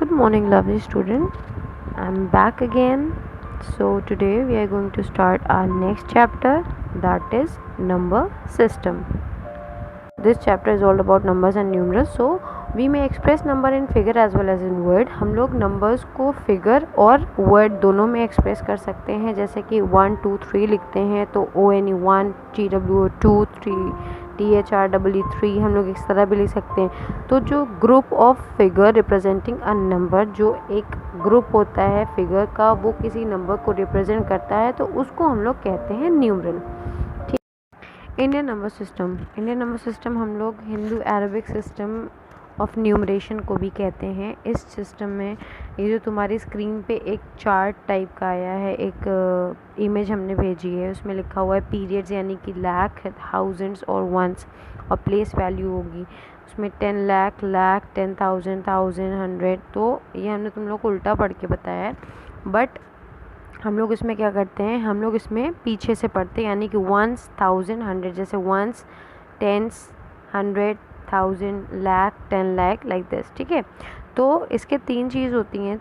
Good morning, lovely student. I'm back again. So today we are going to start our next chapter, that is number system. This chapter is all about numbers and numerals. So we may express number in figure as well as in word. हम लोग numbers को figure और word दोनों में express कर सकते हैं. जैसे कि 1 2 3 लिखते हैं तो ONE 1, TWO 2, 3, THREE 3 हम लोग इस तरह भी लिख सकते हैं. तो जो group of figure representing a number, जो एक ग्रुप होता है फिगर का, वो किसी नंबर को रिप्रेजेंट करता है तो उसको हम लोग कहते हैं न्यूमरल. इंडियन नंबर सिस्टम हम लोग Hindu Arabic system of numeration को भी कहते हैं. इस सिस्टम में ये जो तुम्हारी स्क्रीन पे एक चार्ट टाइप का आया है, एक इमेज हमने भेजी है, उसमें लिखा हुआ है पीरियड्स यानी कि लाख, थाउजेंड्स और वंस, और प्लेस वैल्यू होगी उसमें 10 लाख, 10,000, 1,000. तो ये हमने तुम लोग को उल्टा पढ़ के बताया है, बट हम लोग इसमें क्या करते हैं, हम लोग इसमें पीछे से पढ़ते हैं, यानी कि 1, 1000, 100, जैसे 1, 10, 100, 1000, लाख, 10 लाख, लाइक दिस. ठीक है. तो इसके तीन चीज़ होती हैं,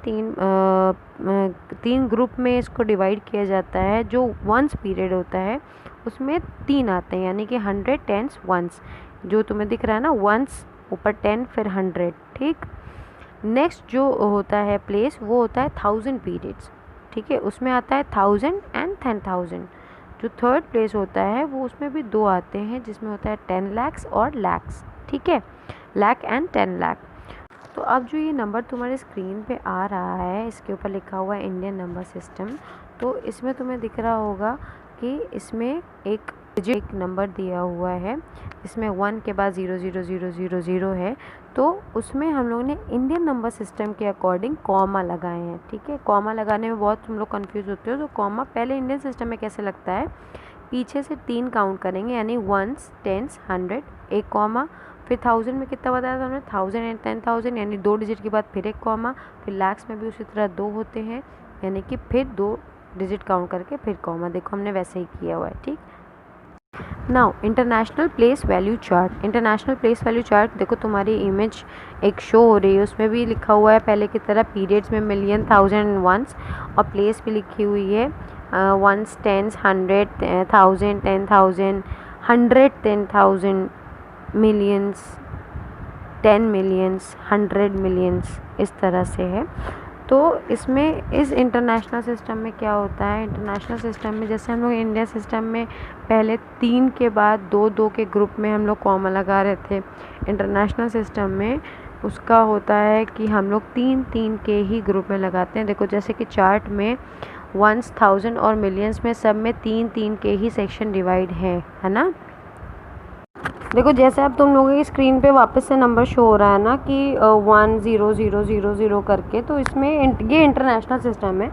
तीन ग्रुप में इसको डिवाइड किया जाता है. जो वंस पीरियड होता है उसमें 3 आते हैं, यानी कि 100, 10, वंस. जो तुम्हें दिख रहा है ना, वंस ऊपर 10 फिर 100. ठीक. नेक्स्ट जो होता है प्लेस, वो होता है 1000 पीरियड्स. ठीक है. उसमें आता है 1000 एंड 10,000. जो थर्ड प्लेस होता है वो उसमें भी 2 आते हैं, जिसमें होता है 10 लैक्स और लैक्स. ठीक है. लाख एंड 10 लाख. तो अब जो ये नंबर तुम्हारे स्क्रीन पे आ रहा है, इसके ऊपर लिखा हुआ है इंडियन नंबर सिस्टम. तो इसमें तुम्हें दिख रहा होगा कि इसमें एक नंबर दिया हुआ है, इसमें 1 के बाद 00000 है. तो उसमें हम लोगों ने इंडियन नंबर सिस्टम के अकॉर्डिंग कॉमा लगाए हैं. ठीक है. कॉमा लगाने में बहुत तुम लोग कंफ्यूज होते हो. तो कॉमा पहले इंडियन सिस्टम में कैसे लगता है, पीछे से 3 काउंट करेंगे, यानी 1s, 10s, 100, एक कॉमा. फिर 1000 में कितना बताया था हमने, 1000 एंड 10,000, यानी 2 डिजिट के बाद फिर एक कॉमा. फिर लैक्स में भी उसी तरह 2 होते हैं, यानी कि फिर 2 डिजिट काउंट करके फिर कॉमा. देखो हमने वैसे ही किया हुआ है. ठीक. Now international place value chart. देखो तुम्हारी इमेज एक शो हो रही है, उसमें भी लिखा हुआ है पहले की तरह पीरियड्स में मिलियन, 1000, वंस, और प्लेस भी लिखी हुई है 1s, 10s, 100, 1000, 10,000, 100, 10,000, millions, 10 millions, 100 millions, इस तरह से है. तो इसमें इस इंटरनेशनल सिस्टम में क्या होता है, इंटरनेशनल सिस्टम में जैसे हम लोग इंडिया सिस्टम में पहले 3 के बाद 2 के ग्रुप में हम लोग कॉमा लगा रहे थे, इंटरनेशनल सिस्टम में उसका होता है कि हम लोग 3 के ही ग्रुप में लगाते हैं. देखो जैसे कि चार्ट में 1, 1000 और मिलियंस में सब में 3 के ही सेक्शन डिवाइड है ना. देखो जैसे अब तुम लोगों की स्क्रीन पे वापस से नंबर शो हो रहा है ना कि 10000 करके, तो इसमें ये इंटरनेशनल सिस्टम है.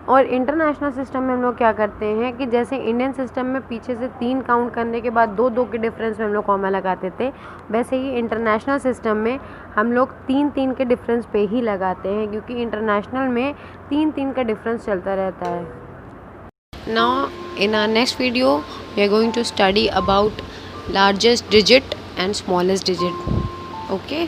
और इंटरनेशनल सिस्टम में हम लोग क्या करते हैं कि जैसे इंडियन सिस्टम में पीछे से 3 काउंट करने के बाद 2 के डिफरेंस में हम लोग कॉमा लगाते थे, वैसे ही इंटरनेशनल सिस्टम में हम लोग 3 के डिफरेंस पे ही लगाते हैं, क्योंकि इंटरनेशनल में 3 का डिफरेंस चलता रहता है. Now in our next video we are going to study about largest digit and smallest digit. Okay.